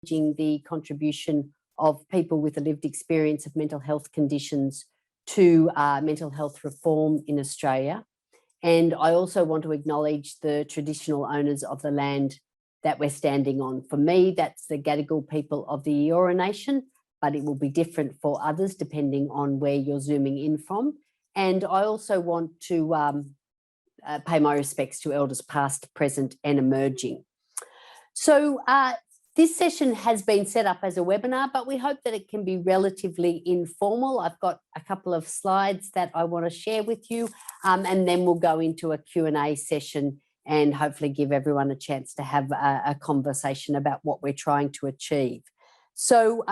acknowledging the contribution of people with a lived experience of mental health conditions to mental health reform in Australia. And I also want to acknowledge the traditional owners of the land that we're standing on. For me, that's the Gadigal people of the Eora Nation, but it will be different for others depending on where you're zooming in from. And I also want to pay my respects to elders past, present and emerging. So this session has been set up as a webinar, but we hope that it can be relatively informal. I've got a couple of slides that I want to share with you, and then we'll go into a Q&A session and hopefully give everyone a chance to have a conversation about what we're trying to achieve. So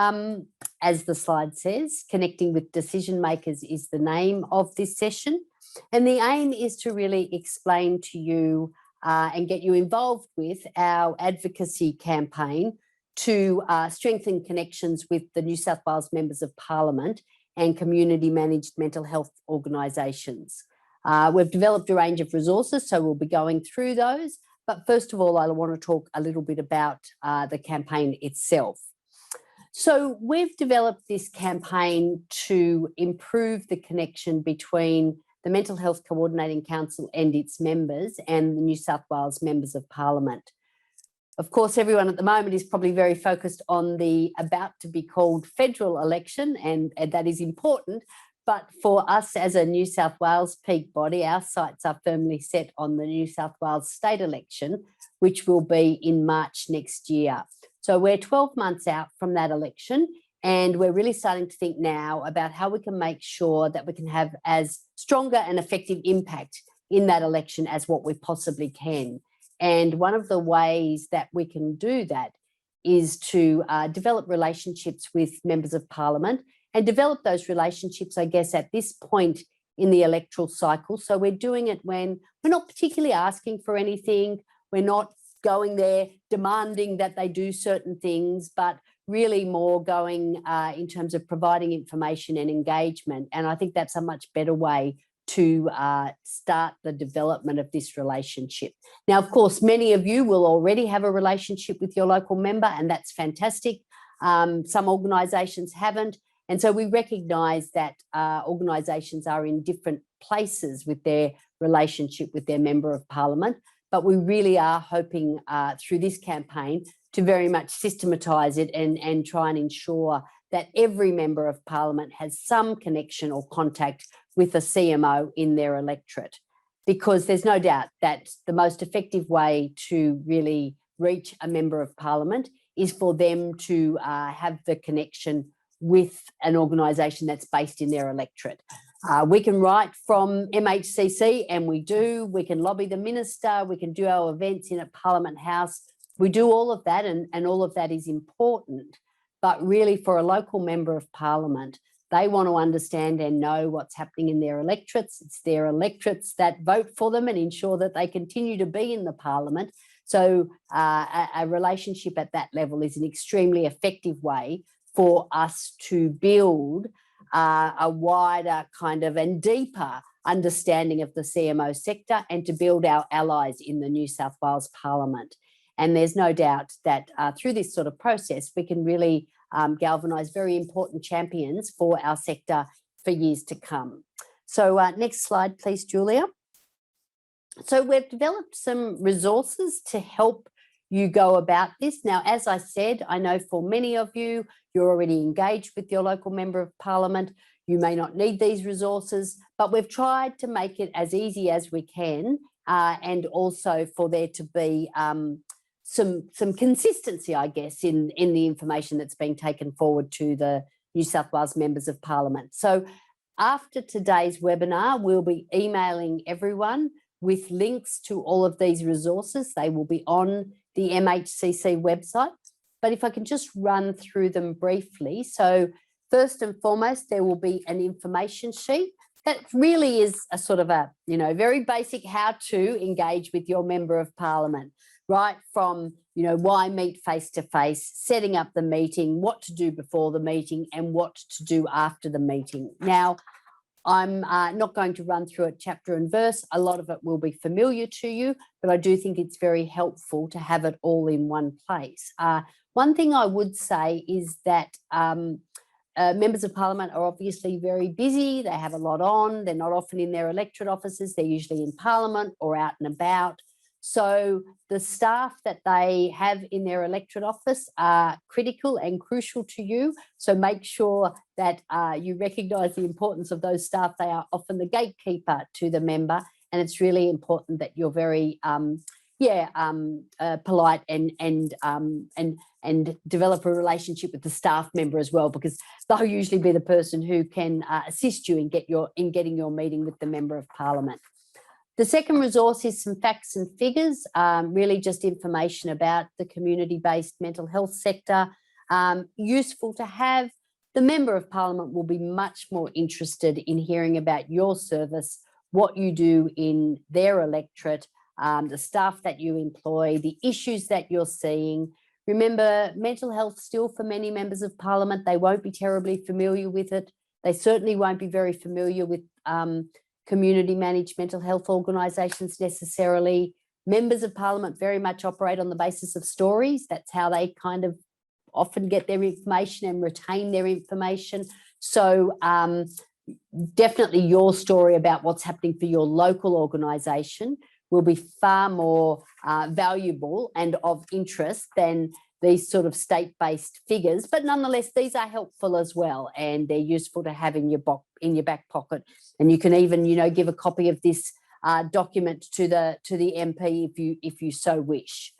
as the slide says, connecting with decision makers is the name of this session. And the aim is to really explain to you and get you involved with our advocacy campaign to strengthen connections with the New South Wales Members of Parliament and community managed mental health organisations. We've developed a range of resources, so we'll be going through those. But first of all, I want to talk a little bit about the campaign itself. So we've developed this campaign to improve the connection between the Mental Health Coordinating Council and its members and the New South Wales Members of Parliament. Of course, everyone at the moment is probably very focused on the about to be called federal election, and that is important. But for us as a New South Wales peak body, our sights are firmly set on the New South Wales state election, which will be in March next year. So we're 12 months out from that election, and we're really starting to think now about how we can make sure that we can have as stronger and effective impact in that election as what we possibly can. And one of the ways that we can do that is to develop relationships with members of Parliament and develop those relationships, I guess, at this point in the electoral cycle. So we're doing it when we're not particularly asking for anything. We're not going there demanding that they do certain things, but really more going in terms of providing information and engagement. And I think that's a much better way to start the development of this relationship. Now, of course, many of you will already have a relationship with your local member, and that's fantastic. Some organisations haven't. And so we recognise that organisations are in different places with their relationship with their Member of Parliament, but we really are hoping through this campaign to very much systematise it and try and ensure that every Member of Parliament has some connection or contact with a CMO in their electorate, because there's no doubt that the most effective way to really reach a Member of Parliament is for them to have the connection with an organisation that's based in their electorate. We can write from MHCC, and we do. We can lobby the minister. We can do our events in a Parliament House. We do all of that, and all of that is important. But really, for a local Member of Parliament, they want to understand and know what's happening in their electorates. It's their electorates that vote for them and ensure that they continue to be in the Parliament. So a relationship at that level is an extremely effective way for us to build a wider kind of and deeper understanding of the CMO sector and to build our allies in the New South Wales Parliament. And there's no doubt that through this sort of process, we can really galvanise very important champions for our sector for years to come. So next slide, please, Julia. So we've developed some resources to help you go about this. Now, as I said, I know for many of you, you're already engaged with your local Member of Parliament. You may not need these resources, but we've tried to make it as easy as we can and also for there to be some consistency, I guess, in the information that's being taken forward to the New South Wales Members of Parliament. So after today's webinar, we'll be emailing everyone with links to all of these resources. They will be on the MHCC website. But if I can just run through them briefly. So first and foremost, there will be an information sheet that really is a sort of a, very basic how to engage with your Member of Parliament, right from, why meet face-to-face, setting up the meeting, what to do before the meeting and what to do after the meeting. Now, I'm not going to run through it chapter and verse. A lot of it will be familiar to you, but I do think it's very helpful to have it all in one place. One thing I would say is that members of parliament are obviously very busy. They have a lot on. They're not often in their electorate offices. They're usually in parliament or out and about. So the staff that they have in their electorate office are critical and crucial to you. So make sure that you recognise the importance of those staff. They are often the gatekeeper to the member, and it's really important that you're very polite and develop a relationship with the staff member as well, because they'll usually be the person who can assist you in getting your meeting with the member of parliament. The second resource is some facts and figures, really just information about the community-based mental health sector, useful to have. The member of parliament will be much more interested in hearing about your service, what you do in their electorate, the staff that you employ, the issues that you're seeing. Remember, mental health still for many members of parliament, they won't be terribly familiar with it. They certainly won't be very familiar with community managed mental health organisations necessarily. Members of parliament very much operate on the basis of stories. That's how they kind of often get their information and retain their information. So definitely your story about what's happening for your local organisation will be far more valuable and of interest than these sort of state-based figures, but nonetheless, these are helpful as well, and they're useful to have in your back pocket. And you can even, give a copy of this document to the MP if you so wish.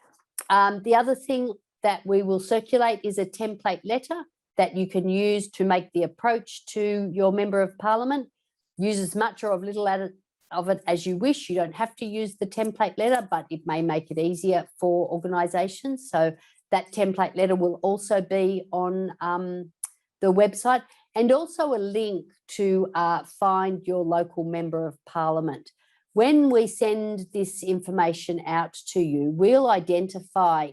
The other thing that we will circulate is a template letter that you can use to make the approach to your member of parliament. Use as much or of little of it as you wish. You don't have to use the template letter, but it may make it easier for organisations. So that template letter will also be on the website, and also a link to find your local member of parliament. When we send this information out to you, we'll identify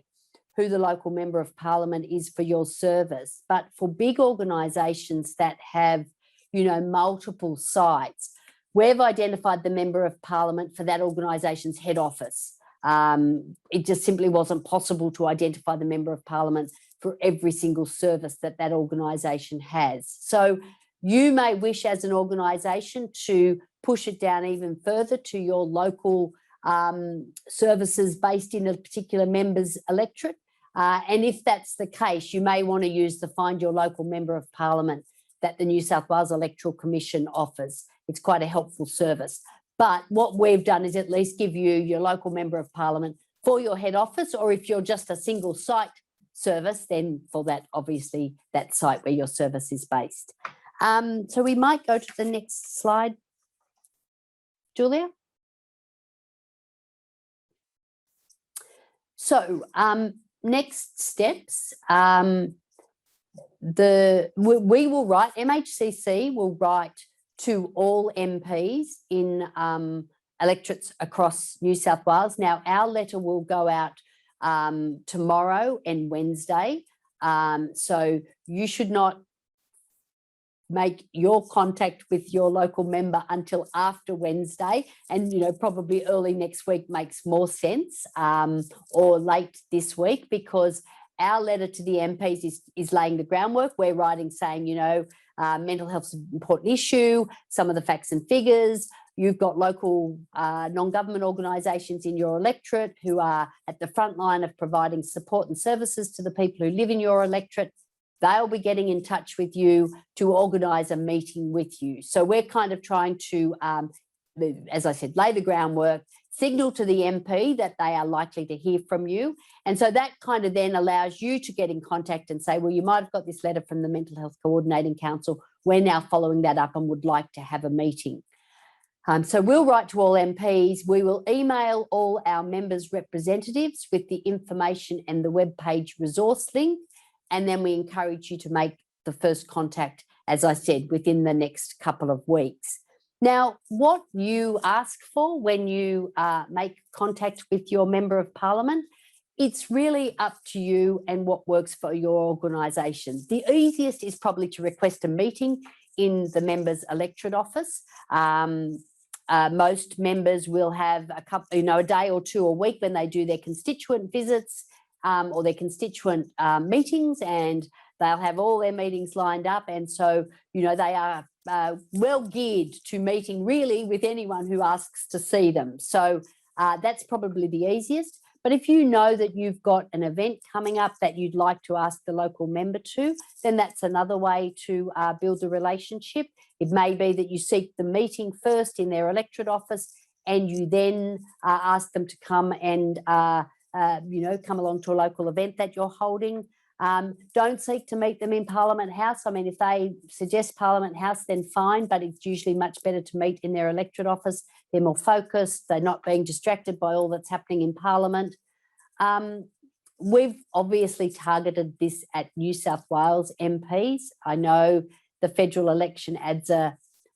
who the local member of parliament is for your service. But for big organisations that have, multiple sites, we've identified the member of parliament for that organisation's head office. It just simply wasn't possible to identify the member of parliament for every single service that organisation has. So you may wish as an organisation to push it down even further to your local services based in a particular member's electorate. And if that's the case, you may want to use the Find Your Local Member of Parliament that the New South Wales Electoral Commission offers. It's quite a helpful service. But what we've done is at least give you your local member of parliament for your head office, or if you're just a single site service, then for that, obviously, that site where your service is based. So we might go to the next slide, Julia. So next steps, we will write, MHCC will write to all MPs in electorates across New South Wales. Now, our letter will go out tomorrow and Wednesday. So you should not make your contact with your local member until after Wednesday, and probably early next week makes more sense, or late this week, because our letter to the MPs is laying the groundwork. We're writing saying, mental health is an important issue, some of the facts and figures. You've got local non-government organisations in your electorate who are at the front line of providing support and services to the people who live in your electorate. They'll be getting in touch with you to organise a meeting with you. So we're kind of trying to, as I said, lay the groundwork, signal to the MP that they are likely to hear from you. And so that kind of then allows you to get in contact and say, well, you might have got this letter from the Mental Health Coordinating Council. We're now following that up and would like to have a meeting. So we'll write to all MPs. We will email all our members' representatives with the information and the webpage resource link. And then we encourage you to make the first contact, as I said, within the next couple of weeks. Now, what you ask for when you make contact with your member of parliament, it's really up to you and what works for your organisation. The easiest is probably to request a meeting in the member's electorate office. Most members will have a day or two a week when they do their constituent visits. or their constituent meetings, and they'll have all their meetings lined up. And so, you know, they are well geared to meeting really with anyone who asks to see them. So that's probably the easiest. But if you know that you've got an event coming up that you'd like to ask the local member to, then that's another way to build a relationship. It may be that you seek the meeting first in their electorate office, and you then ask them to come and, you know, come along to a local event that you're holding. Don't seek to meet them in Parliament House. I mean, if they suggest Parliament House, then fine, but it's usually much better to meet in their electorate office. They're more focused. They're not being distracted by all that's happening in Parliament. We've obviously targeted this at New South Wales MPs. I know the federal election adds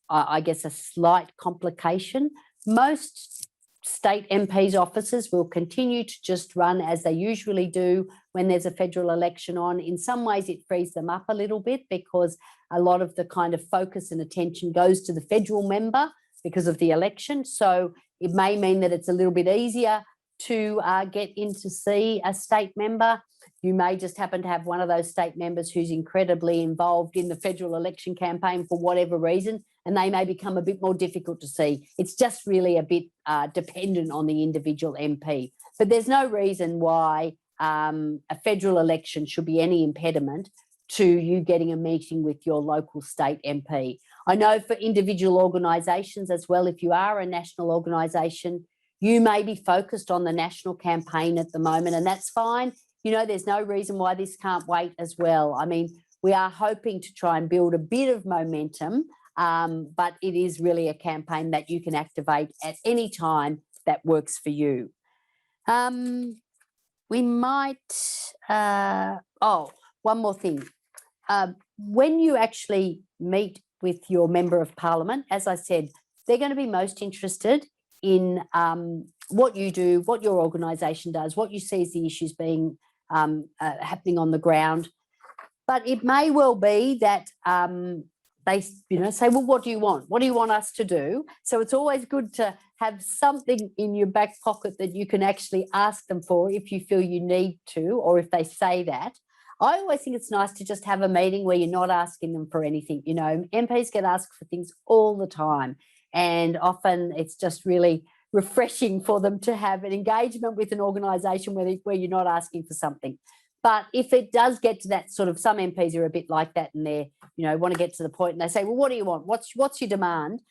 I guess, a slight complication. Most state MPs' offices will continue to just run as they usually do when there's a federal election on. In some ways, it frees them up a little bit because a lot of the kind of focus and attention goes to the federal member because of the election. So it may mean that it's a little bit easier to get in to see a state member. You may just happen to have one of those state members who's incredibly involved in the federal election campaign for whatever reason, and they may become a bit more difficult to see. It's just really a bit dependent on the individual MP. But there's no reason why a federal election should be any impediment to you getting a meeting with your local state MP. I know for individual organisations as well, if you are a national organisation, you may be focused on the national campaign at the moment, and that's fine. You know, there's no reason why this can't wait as well. I mean, we are hoping to try and build a bit of momentum, but it is really a campaign that you can activate at any time that works for you. We might, one more thing. When you actually meet with your Member of Parliament, as I said, they're going to be most interested in what you do, what your organisation does, what you see as the issues being happening on the ground. But it may well be that they, you know, say, well, what do you want? What do you want us to do? So it's always good to have something in your back pocket that you can actually ask them for if you feel you need to, or if they say that. I always think it's nice to just have a meeting where you're not asking them for anything. You know, MPs get asked for things all the time, and often it's just really refreshing for them to have an engagement with an organisation where you're not asking for something. But if it does get to that sort of, some MPs are a bit like that, and they, you know, want to get to the point and they say, well, what do you want? What's your demand?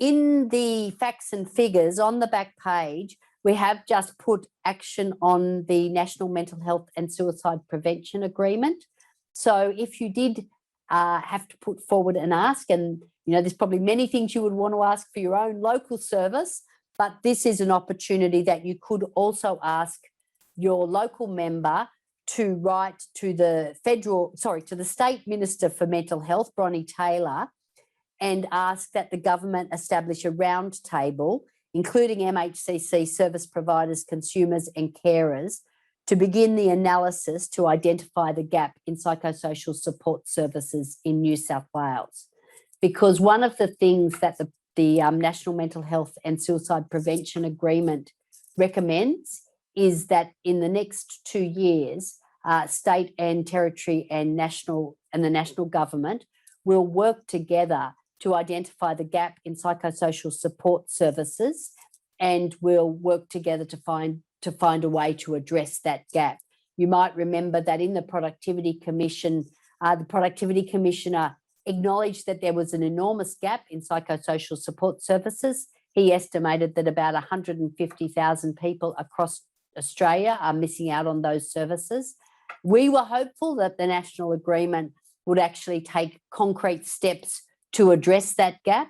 In the facts and figures on the back page, we have just put action on the National Mental Health and Suicide Prevention Agreement. So if you did have to put forward an ask, and, you know, there's probably many things you would want to ask for your own local service, but this is an opportunity that you could also ask your local member to write to the to the State Minister for Mental Health, Bronnie Taylor, and ask that the government establish a round table, including MHCC service providers, consumers and carers, to begin the analysis to identify the gap in psychosocial support services in New South Wales. Because one of the things that the National Mental Health and Suicide Prevention Agreement recommends is that in the next 2 years, state and territory and the national government will work together to identify the gap in psychosocial support services, and will work together to find a way to address that gap. You might remember that in the Productivity Commission, the Productivity Commissioner acknowledged that there was an enormous gap in psychosocial support services. He estimated that about 150,000 people across Australia are missing out on those services. We were hopeful that the national agreement would actually take concrete steps to address that gap.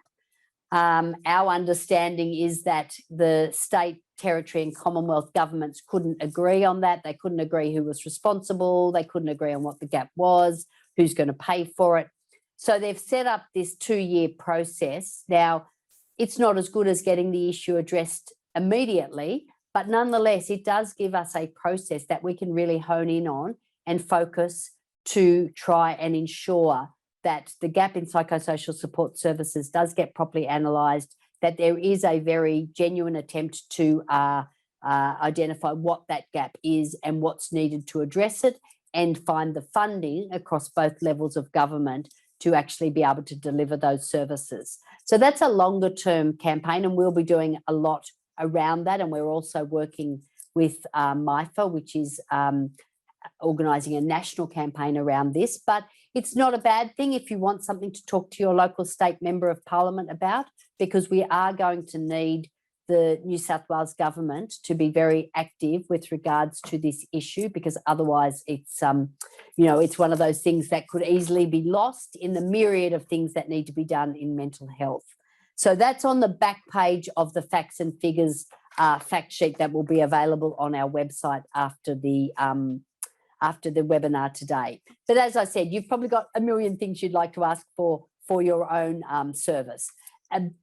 Our understanding is that the state, territory and Commonwealth governments couldn't agree on that. They couldn't agree who was responsible. They couldn't agree on what the gap was, who's going to pay for it. So they've set up this 2-year process. Now, it's not as good as getting the issue addressed immediately, but nonetheless, it does give us a process that we can really hone in on and focus to try and ensure that the gap in psychosocial support services does get properly analysed, that there is a very genuine attempt to identify what that gap is and what's needed to address it, and find the funding across both levels of government to actually be able to deliver those services. So that's a longer term campaign, and we'll be doing a lot around that. And we're also working with MIFA, which is organising a national campaign around this. But it's not a bad thing if you want something to talk to your local state member of parliament about, because we are going to need the New South Wales government to be very active with regards to this issue, because otherwise it's, it's one of those things that could easily be lost in the myriad of things that need to be done in mental health. So that's on the back page of the facts and figures fact sheet that will be available on our website after the webinar today. But as I said, you've probably got a million things you'd like to ask for your own service. And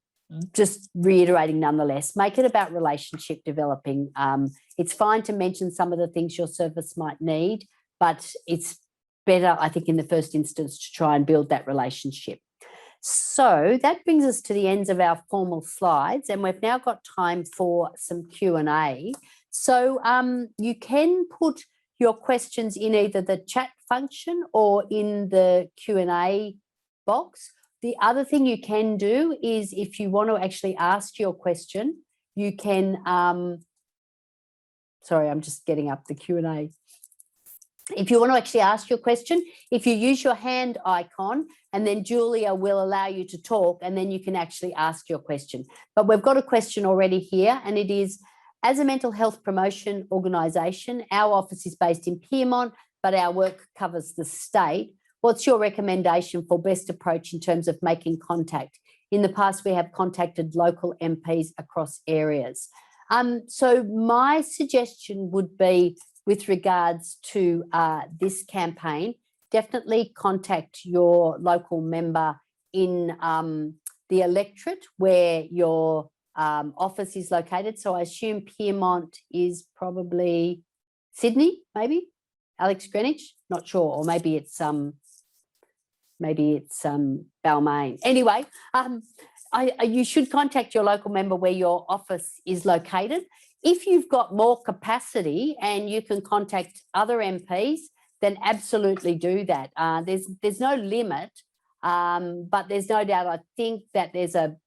just reiterating nonetheless, make it about relationship developing. It's fine to mention some of the things your service might need, but it's better, I think, in the first instance to try and build that relationship. So that brings us to the ends of our formal slides, and we've now got time for some Q&A. So you can put your questions in either the chat function or in the Q&A box. The other thing you can do is, if you want to actually ask your question, you can, sorry, I'm just getting up the Q&A. If you want to actually ask your question, if you use your hand icon, and then Julia will allow you to talk, and then you can actually ask your question. But we've got a question already here, and it is, as a mental health promotion organisation, our office is based in Pyrmont, but our work covers the state. What's your recommendation for best approach in terms of making contact? In the past, we have contacted local MPs across areas. So my suggestion would be, with regards to this campaign, definitely contact your local member in the electorate where your office is located. So I assume Pyrmont is probably Sydney, maybe Alex Greenwich, not sure, or maybe it's Balmain. Anyway, you should contact your local member where your office is located. If you've got more capacity and you can contact other MPs, then absolutely do that. There's no limit, but there's no doubt, I think, that there's a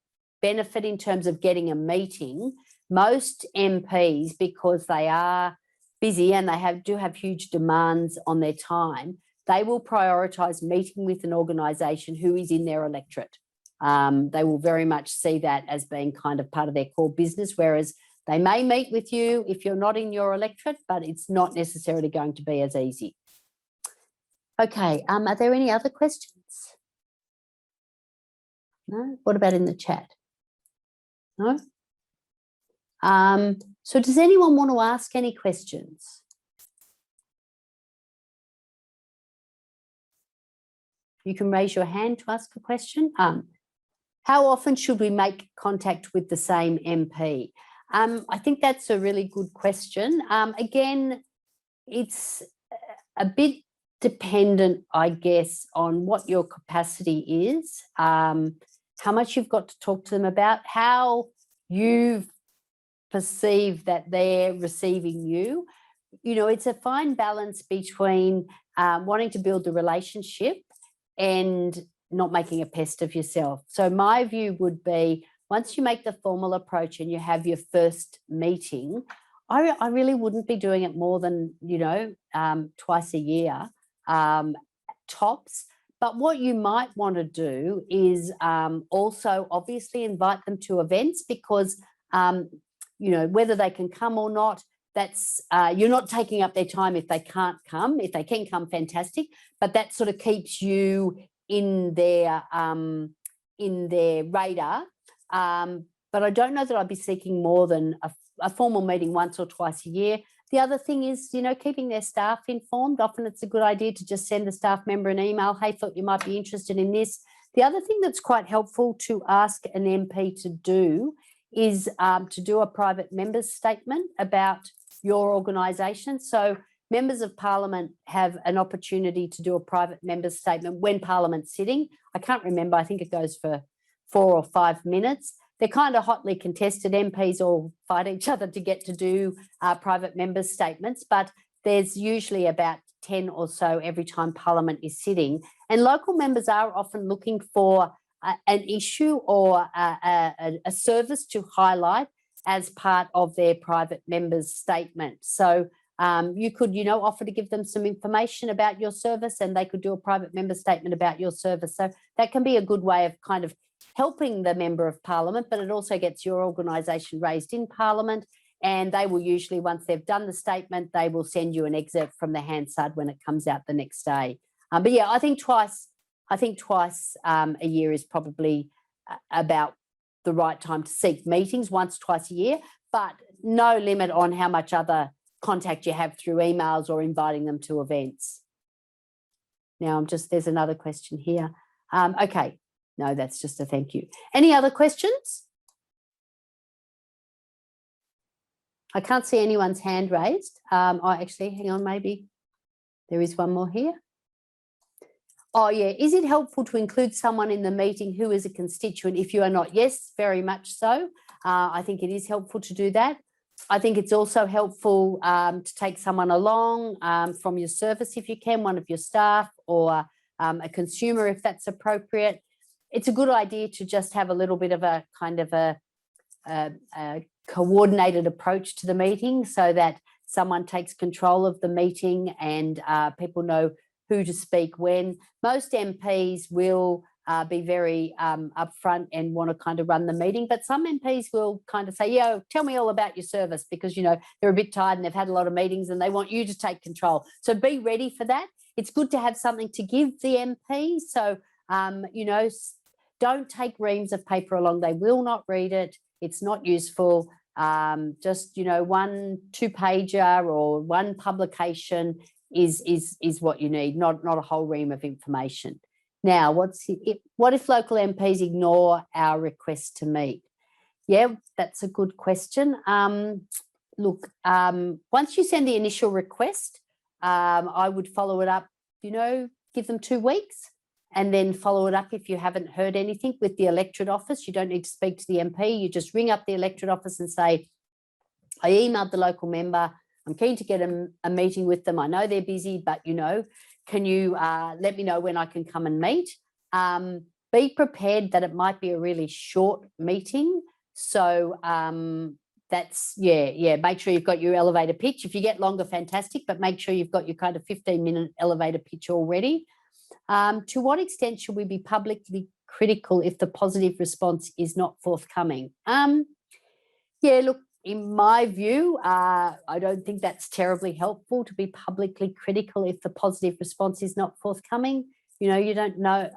benefit in terms of getting a meeting. Most MPs, because they are busy and they do have huge demands on their time, they will prioritise meeting with an organisation who is in their electorate. They will very much see that as being kind of part of their core business, whereas they may meet with you if you're not in your electorate, but it's not necessarily going to be as easy. Okay, are there any other questions? No? What about in the chat? No? So does anyone want to ask any questions? You can raise your hand to ask a question. How often should we make contact with the same MP? I think that's a really good question. Again, it's a bit dependent, I guess, on what your capacity is, how much you've got to talk to them about, how you perceive that they're receiving you. You know, it's a fine balance between wanting to build the relationship and not making a pest of yourself. So my view would be, once you make the formal approach and you have your first meeting, I really wouldn't be doing it more than, twice a year, tops. But what you might want to do is also obviously invite them to events, because, whether they can come or not, that's you're not taking up their time if they can't come. If they can come, fantastic. But that sort of keeps you in their radar. But I don't know that I'd be seeking more than a formal meeting once or twice a year. The other thing is, keeping their staff informed. Often it's a good idea to just send the staff member an email, hey, thought you might be interested in this. The other thing that's quite helpful to ask an MP to do is to do a private members statement about your organisation. So members of Parliament have an opportunity to do a private members statement when Parliament's sitting. I can't remember, I think it goes for 4 or 5 minutes. they're kind of hotly contested. MPs all fight each other to get to do private members' statements, but there's usually about 10 or so every time Parliament is sitting. And local members are often looking for an issue or a service to highlight as part of their private members' statement. So you could, offer to give them some information about your service, and they could do a private member statement about your service. So that can be a good way of kind of helping the Member of Parliament, but it also gets your organisation raised in Parliament, and they will usually, once they've done the statement, they will send you an excerpt from the Hansard when it comes out the next day. But yeah, I think twice a year is probably about the right time to seek meetings, once, twice a year, but no limit on how much other contact you have through emails or inviting them to events. Now there's another question here. Okay, no, that's just a thank you. Any other questions? I can't see anyone's hand raised. Actually, hang on, maybe there is one more here. Oh yeah, is it helpful to include someone in the meeting who is a constituent if you are not? Yes, very much so. I think it is helpful to do that. I think it's also helpful to take someone along from your service if you can, one of your staff or a consumer if that's appropriate. It's a good idea to just have a little bit of a kind of a coordinated approach to the meeting so that someone takes control of the meeting and people know who to speak when. Most MPs will be very upfront and want to kind of run the meeting, but some MPs will kind of say, yeah, tell me all about your service, because, they're a bit tired and they've had a lot of meetings and they want you to take control. So be ready for that. It's good to have something to give the MP. So, don't take reams of paper along. They will not read it. It's not useful. Just, 1 2-pager or one publication is what you need, not a whole ream of information. Now, what if local MPs ignore our request to meet? Yeah, that's a good question. Look, once you send the initial request, I would follow it up, give them 2 weeks and then follow it up if you haven't heard anything with the electorate office. You don't need to speak to the MP. You just ring up the electorate office and say, I emailed the local member. I'm keen to get a meeting with them. I know they're busy, but, can you let me know when I can come and meet? Be prepared that it might be a really short meeting. So that's, make sure you've got your elevator pitch. If you get longer, fantastic, but make sure you've got your kind of 15-minute elevator pitch already. To what extent should we be publicly critical if the positive response is not forthcoming? Yeah, look, in my view, I don't think that's terribly helpful to be publicly critical if the positive response is not forthcoming. You don't know.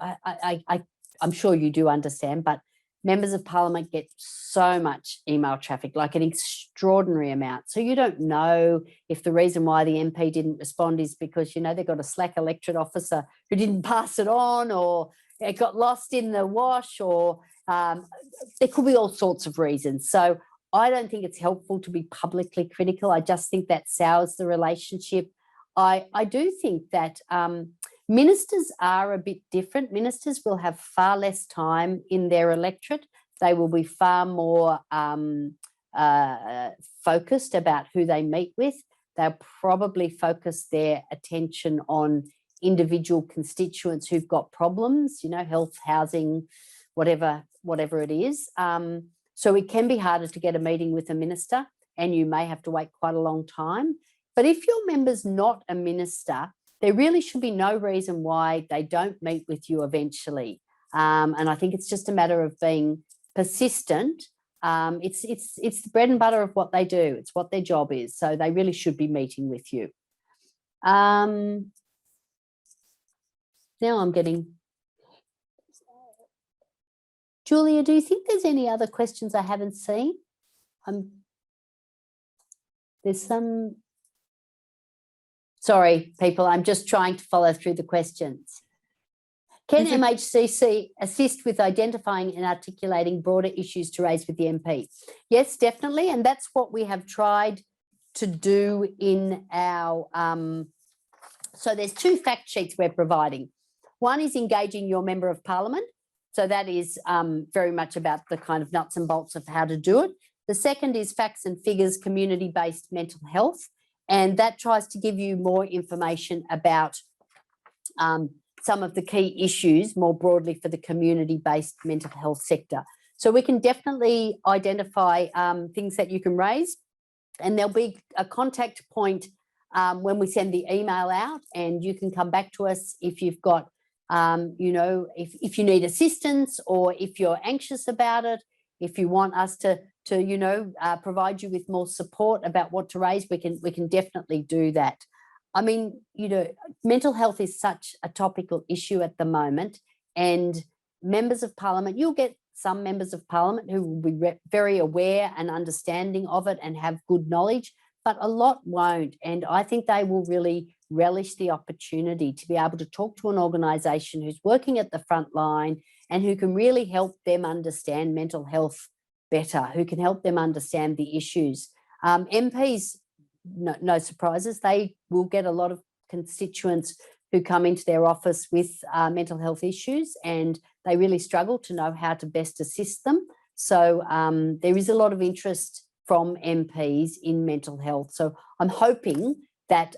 I'm sure you do understand, but members of Parliament get so much email traffic, like an extraordinary amount. So you don't know if the reason why the MP didn't respond is because, they've got a slack electorate officer who didn't pass it on, or it got lost in the wash, or there could be all sorts of reasons. So I don't think it's helpful to be publicly critical. I just think that sours the relationship. I do think that ministers are a bit different. Ministers will have far less time in their electorate. They will be far more focused about who they meet with. They'll probably focus their attention on individual constituents who've got problems, health, housing, whatever it is. So it can be harder to get a meeting with a minister, and you may have to wait quite a long time. But if your member's not a minister, there really should be no reason why they don't meet with you eventually. And I think it's just a matter of being persistent. It's the bread and butter of what they do. It's what their job is. So they really should be meeting with you. Now I'm getting... Julia, do you think there's any other questions I haven't seen? There's some... Sorry, people, I'm just trying to follow through the questions. Can MHCC assist with identifying and articulating broader issues to raise with the MP? Yes, definitely, and that's what we have tried to do in our... So there's 2 fact sheets we're providing. One is engaging your Member of Parliament, So that is very much about the kind of nuts and bolts of how to do it. The second is Facts and Figures, community-based mental health. And that tries to give you more information about some of the key issues more broadly for the community-based mental health sector. So we can definitely identify things that you can raise, and there'll be a contact point when we send the email out, and you can come back to us if you've got, if you need assistance, or if you're anxious about it, if you want us to provide you with more support about what to raise, we can definitely do that. I mean, mental health is such a topical issue at the moment, and members of parliament, you'll get some members of parliament who will be very aware and understanding of it and have good knowledge, but a lot won't. And I think they will really relish the opportunity to be able to talk to an organisation who's working at the front line and who can really help them understand mental health better, who can help them understand the issues. MPs, no surprises, they will get a lot of constituents who come into their office with mental health issues, and they really struggle to know how to best assist them. So there is a lot of interest from MPs in mental health. So I'm hoping that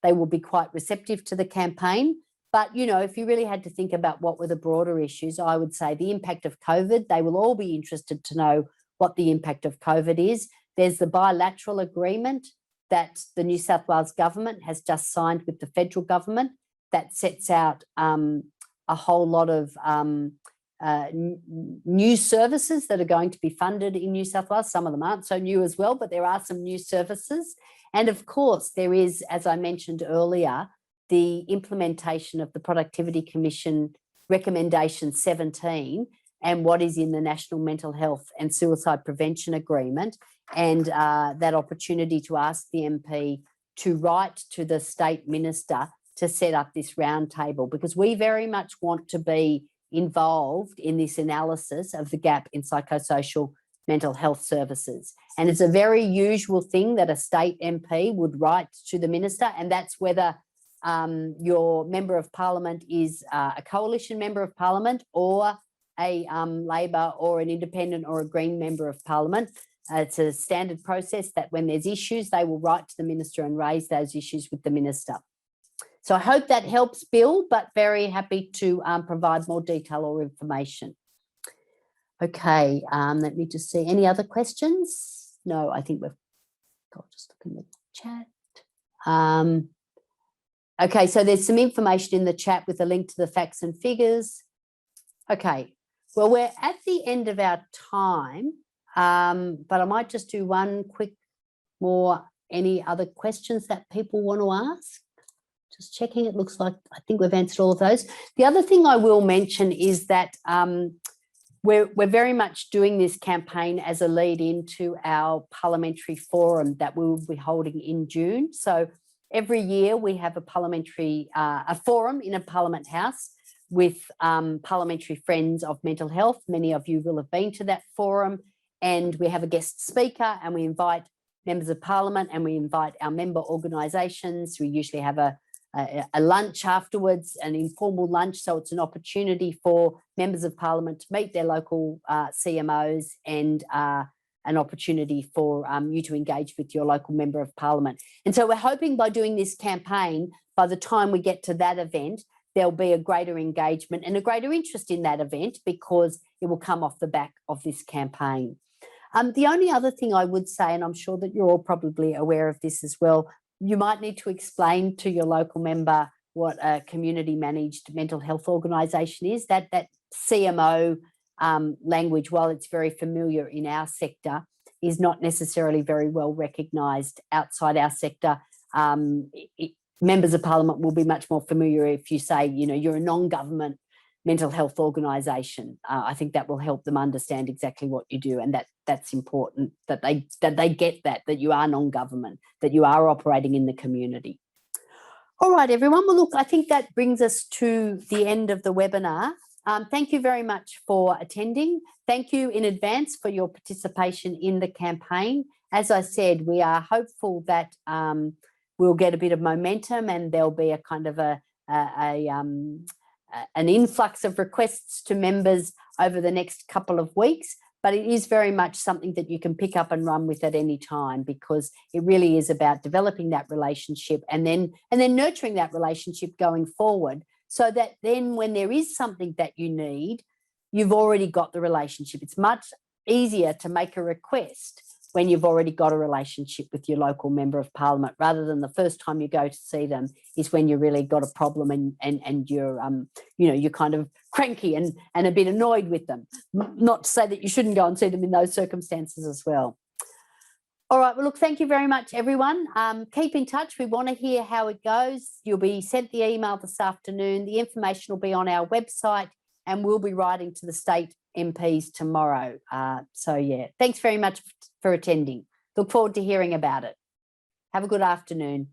they will be quite receptive to the campaign. But, if you really had to think about what were the broader issues, I would say the impact of COVID. They will all be interested to know what the impact of COVID is. There's the bilateral agreement that the New South Wales government has just signed with the federal government that sets out a whole lot of new services that are going to be funded in New South Wales. Some of them aren't so new as well, but there are some new services. And of course, there is, as I mentioned earlier, the implementation of the Productivity Commission Recommendation 17 and what is in the National Mental Health and Suicide Prevention Agreement, and that opportunity to ask the MP to write to the state minister to set up this roundtable, because we very much want to be involved in this analysis of the gap in psychosocial mental health services. And it's a very usual thing that a state MP would write to the minister, and that's whether your member of parliament is a coalition member of parliament or a Labor or an independent or a Green member of parliament. It's a standard process that when there's issues, they will write to the minister and raise those issues with the minister. So I hope that helps, Bill, but very happy to provide more detail or information. Okay, let me just see. Any other questions? No, I think we've got, just looking at the chat. Okay, so there's some information in the chat with a link to the facts and figures. Okay, well, we're at the end of our time, but I might just do one quick more. Any other questions that people want to ask? Just checking, it looks like I think we've answered all of those. The other thing I will mention is that we're very much doing this campaign as a lead into our parliamentary forum that we will be holding in June. So every year we have a parliamentary a forum in a Parliament House with parliamentary friends of mental health. Many of you will have been to that forum, and we have a guest speaker, and we invite members of parliament, and we invite our member organisations. We usually have a lunch afterwards, an informal lunch. So it's an opportunity for members of parliament to meet their local CMOs, and an opportunity for you to engage with your local member of parliament. And so we're hoping by doing this campaign, by the time we get to that event, there'll be a greater engagement and a greater interest in that event, because it will come off the back of this campaign. The only other thing I would say, and I'm sure that you're all probably aware of this as well, you might need to explain to your local member what a community managed mental health organisation is. That CMO language, while it's very familiar in our sector, is not necessarily very well recognised outside our sector. Members of parliament will be much more familiar if you say, you're a non-government mental health organisation. I think that will help them understand exactly what you do, and that's important, that they get that you are non-government, that you are operating in the community. All right, everyone. Well, look, I think that brings us to the end of the webinar. Thank you very much for attending. Thank you in advance for your participation in the campaign. As I said, we are hopeful that we'll get a bit of momentum, and there'll be a kind of an influx of requests to members over the next couple of weeks, but it is very much something that you can pick up and run with at any time, because it really is about developing that relationship and then nurturing that relationship going forward, so that then when there is something that you need, you've already got the relationship. It's much easier to make a request when you've already got a relationship with your local member of parliament, rather than the first time you go to see them is when you really got a problem and you're you're kind of cranky and a bit annoyed with them. Not to say that you shouldn't go and see them in those circumstances as well. All right, well, look, thank you very much, everyone. Keep in touch. We want to hear how it goes. You'll be sent the email this afternoon. The information will be on our website, and we'll be writing to the state MPs tomorrow. So, yeah, thanks very much for attending. Look forward to hearing about it. Have a good afternoon.